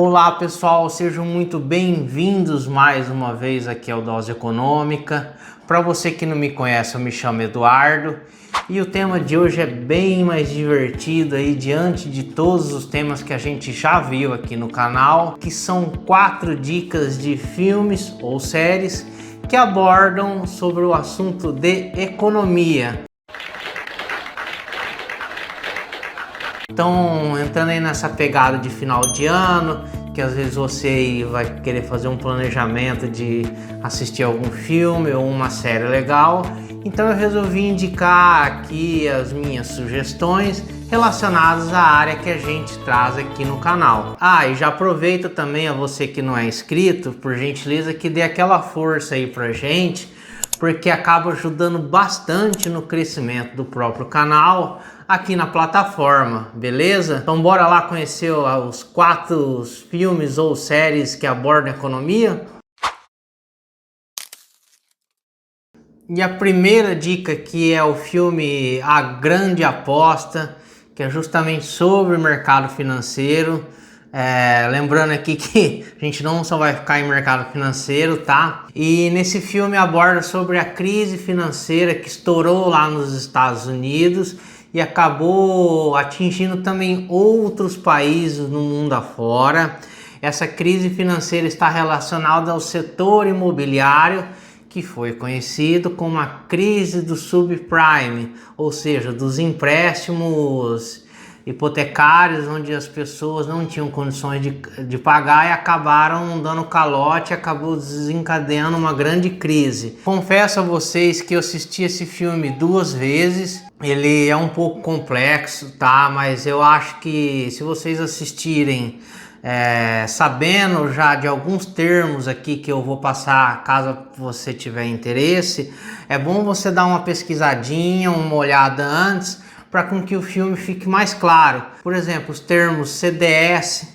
Olá pessoal, sejam muito bem-vindos mais uma vez aqui ao Dose Econômica. Para você que não me conhece, eu me chamo Eduardo e o tema de hoje é bem mais divertido aí diante de todos os temas que a gente já viu aqui no canal, que são 4 dicas de filmes ou séries que abordam sobre o assunto de economia. Então, entrando aí nessa pegada de final de ano, que às vezes você vai querer fazer um planejamento de assistir algum filme ou uma série legal, então eu resolvi indicar aqui as minhas sugestões relacionadas à área que a gente traz aqui no canal. E já aproveita também a você que não é inscrito, por gentileza, que dê aquela força aí pra gente, porque acaba ajudando bastante no crescimento do próprio canal aqui na plataforma, beleza? Então bora lá conhecer os 4 filmes ou séries que abordam economia? E a primeira dica aqui é o filme A Grande Aposta, que é justamente sobre o mercado financeiro. Lembrando aqui que a gente não só vai ficar em mercado financeiro, tá? E nesse filme aborda sobre a crise financeira que estourou lá nos Estados Unidos e acabou atingindo também outros países no mundo afora. Essa crise financeira está relacionada ao setor imobiliário, que foi conhecido como a crise do subprime, ou seja, dos empréstimos hipotecários, onde as pessoas não tinham condições de pagar e acabaram dando calote, acabou desencadeando uma grande crise. Confesso a vocês que eu assisti esse filme 2 vezes, ele é um pouco complexo, tá? Mas eu acho que se vocês assistirem sabendo já de alguns termos aqui que eu vou passar, caso você tiver interesse, é bom você dar uma pesquisadinha, uma olhada antes, para com que o filme fique mais claro. Por exemplo, os termos CDS,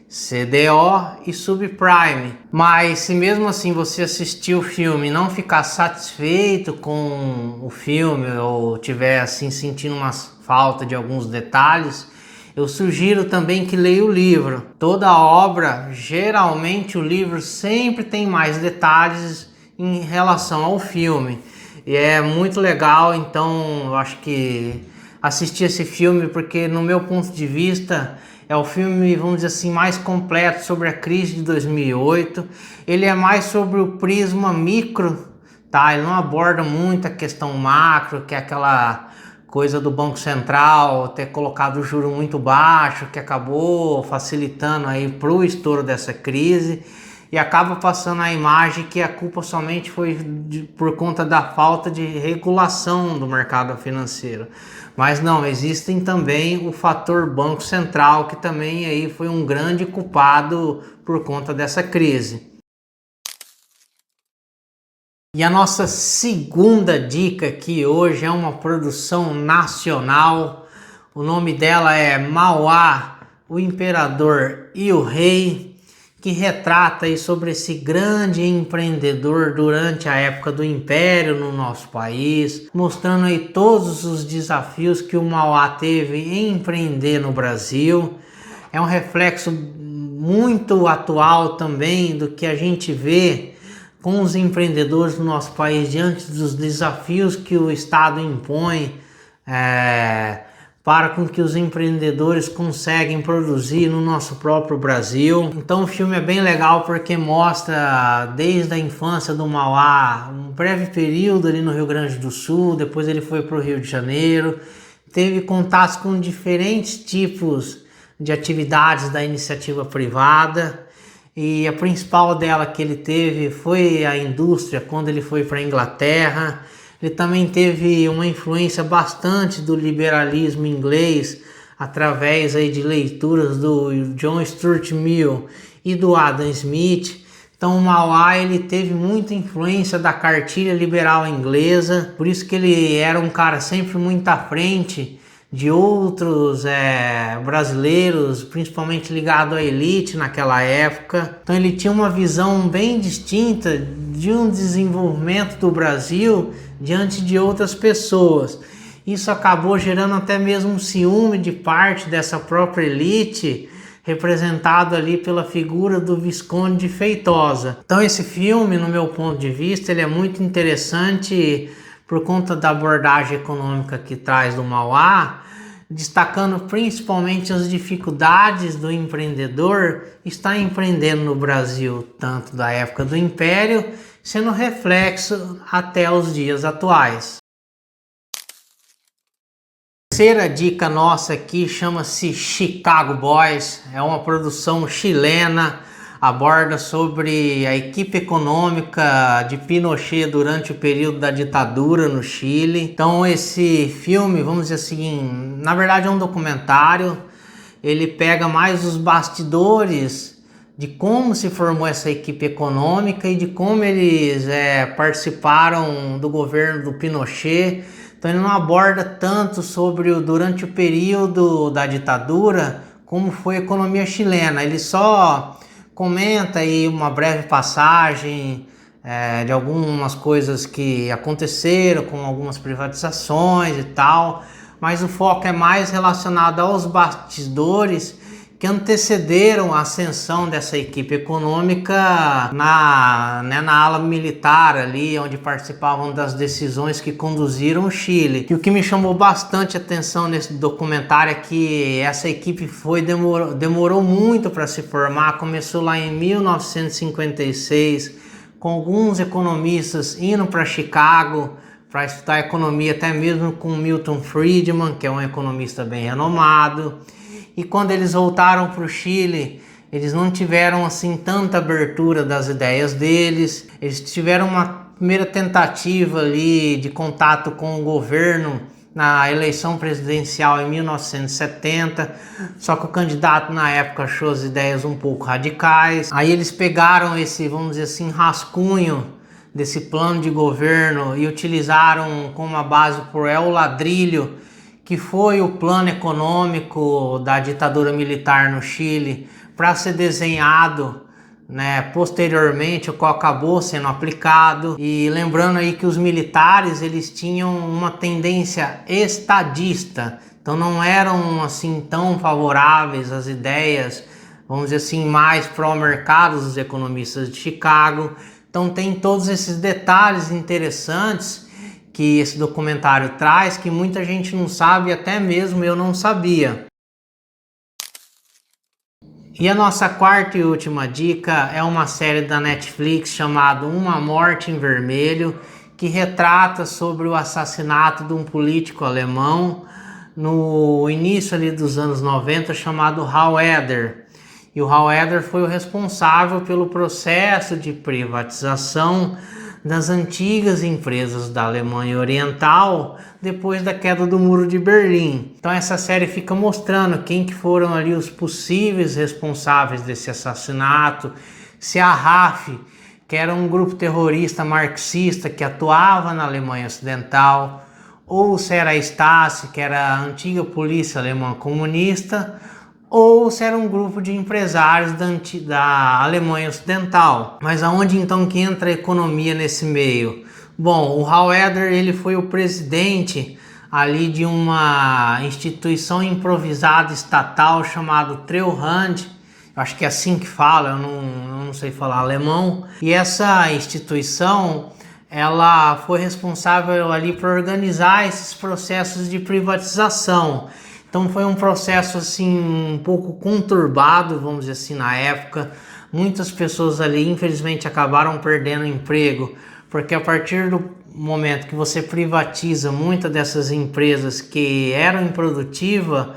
CDO e subprime. Mas se mesmo assim você assistir o filme e não ficar satisfeito com o filme ou tiver assim sentindo uma falta de alguns detalhes, eu sugiro também que leia o livro. Toda obra, geralmente o livro sempre tem mais detalhes em relação ao filme. E é muito legal, então eu acho que assistir esse filme, porque no meu ponto de vista é o filme, vamos dizer assim, mais completo sobre a crise de 2008. Ele é mais sobre o prisma micro, tá? Ele não aborda muito a questão macro, que é aquela coisa do Banco Central ter colocado o juro muito baixo, que acabou facilitando aí para o estouro dessa crise, e acaba passando a imagem que a culpa somente foi por conta da falta de regulação do mercado financeiro. Mas não, existem também o fator Banco Central, que também aí foi um grande culpado por conta dessa crise. E a nossa segunda dica aqui hoje é uma produção nacional. O nome dela é Mauá, o Imperador e o Rei, que retrata aí sobre esse grande empreendedor durante a época do Império no nosso país, mostrando aí todos os desafios que o Mauá teve em empreender no Brasil. É um reflexo muito atual também do que a gente vê com os empreendedores do nosso país diante dos desafios que o Estado impõe para com que os empreendedores conseguem produzir no nosso próprio Brasil. Então o filme é bem legal porque mostra desde a infância do Mauá, um breve período ali no Rio Grande do Sul, depois ele foi para o Rio de Janeiro, teve contatos com diferentes tipos de atividades da iniciativa privada, e a principal dela que ele teve foi a indústria quando ele foi para a Inglaterra. Ele também teve uma influência bastante do liberalismo inglês através aí de leituras do John Stuart Mill e do Adam Smith. Então o Mauá ele teve muita influência da cartilha liberal inglesa, por isso que ele era um cara sempre muito à frente de outros brasileiros, principalmente ligado à elite naquela época. Então ele tinha uma visão bem distinta de um desenvolvimento do Brasil diante de outras pessoas. Isso acabou gerando até mesmo um ciúme de parte dessa própria elite representado ali pela figura do Visconde de Feitosa. Então esse filme, no meu ponto de vista, ele é muito interessante por conta da abordagem econômica que traz do Mauá, destacando principalmente as dificuldades do empreendedor estar empreendendo no Brasil, tanto da época do Império, sendo reflexo até os dias atuais. A terceira dica nossa aqui chama-se Chicago Boys, é uma produção chilena, aborda sobre a equipe econômica de Pinochet durante o período da ditadura no Chile. Então esse filme, vamos dizer assim, na verdade é um documentário, ele pega mais os bastidores de como se formou essa equipe econômica e de como eles participaram do governo do Pinochet. Então ele não aborda tanto sobre durante o período da ditadura como foi a economia chilena, ele só comenta aí uma breve passagem de algumas coisas que aconteceram com algumas privatizações e tal, mas o foco é mais relacionado aos bastidores que antecederam a ascensão dessa equipe econômica na ala militar ali, onde participavam das decisões que conduziram o Chile. E o que me chamou bastante atenção nesse documentário é que essa equipe demorou muito para se formar, começou lá em 1956, com alguns economistas indo para Chicago para estudar economia, até mesmo com Milton Friedman, que é um economista bem renomado. E quando eles voltaram para o Chile, eles não tiveram assim tanta abertura das ideias deles. Eles tiveram uma primeira tentativa ali de contato com o governo na eleição presidencial em 1970, só que o candidato na época achou as ideias um pouco radicais. Aí eles pegaram esse, vamos dizer assim, rascunho desse plano de governo e utilizaram como a base por El Ladrillo, que foi o plano econômico da ditadura militar no Chile, para ser desenhado, posteriormente, o qual acabou sendo aplicado. E lembrando aí que os militares eles tinham uma tendência estadista, então não eram assim tão favoráveis às ideias, vamos dizer assim, mais pró-mercado dos economistas de Chicago. Então tem todos esses detalhes interessantes que esse documentário traz, que muita gente não sabe, até mesmo eu não sabia. E a nossa quarta e última dica é uma série da Netflix chamada Uma Morte em Vermelho, que retrata sobre o assassinato de um político alemão no início ali dos anos 90, chamado Hal Eder. E o Hal Eder foi o responsável pelo processo de privatização das antigas empresas da Alemanha Oriental depois da queda do Muro de Berlim. Então essa série fica mostrando quem que foram ali os possíveis responsáveis desse assassinato, se a RAF, que era um grupo terrorista marxista que atuava na Alemanha Ocidental, ou se era a Stasi, que era a antiga polícia alemã comunista, ou se era um grupo de empresários da Alemanha Ocidental. Mas aonde então que entra a economia nesse meio? Bom, o Hal Eder ele foi o presidente ali de uma instituição improvisada estatal chamada Treuhand, eu acho que é assim que fala, eu não sei falar alemão. E essa instituição ela foi responsável ali por organizar esses processos de privatização. Então foi um processo assim um pouco conturbado, vamos dizer assim, na época. Muitas pessoas ali infelizmente acabaram perdendo emprego, porque a partir do momento que você privatiza muitas dessas empresas que eram improdutivas,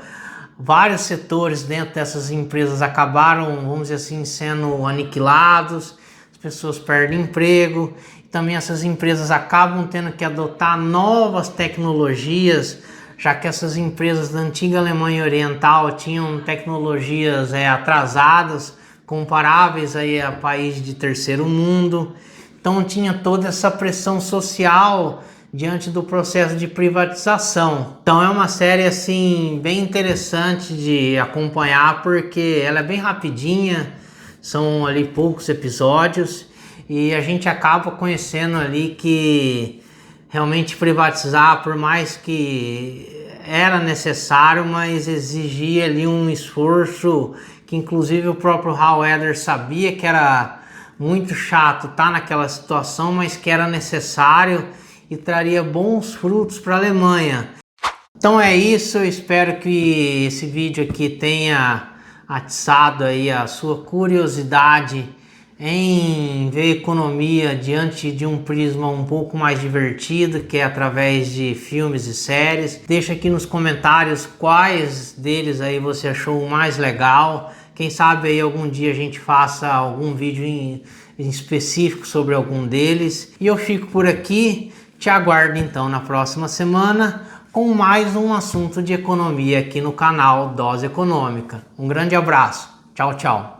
vários setores dentro dessas empresas acabaram, vamos dizer assim, sendo aniquilados, as pessoas perdem emprego, e também essas empresas acabam tendo que adotar novas tecnologias, já que essas empresas da antiga Alemanha Oriental tinham tecnologias atrasadas, comparáveis aí a países de terceiro mundo. Então tinha toda essa pressão social diante do processo de privatização. Então é uma série assim bem interessante de acompanhar, porque ela é bem rapidinha, são ali poucos episódios, e a gente acaba conhecendo ali que realmente privatizar, por mais que era necessário, mas exigia ali um esforço que inclusive o próprio Hal Eder sabia que era muito chato estar naquela situação, mas que era necessário e traria bons frutos para a Alemanha. Então é isso, eu espero que esse vídeo aqui tenha atiçado aí a sua curiosidade em ver economia diante de um prisma um pouco mais divertido, que é através de filmes e séries. Deixa aqui nos comentários quais deles aí você achou o mais legal. Quem sabe aí algum dia a gente faça algum vídeo em específico sobre algum deles. E eu fico por aqui, te aguardo então na próxima semana com mais um assunto de economia aqui no canal Dose Econômica. Um grande abraço, tchau, tchau.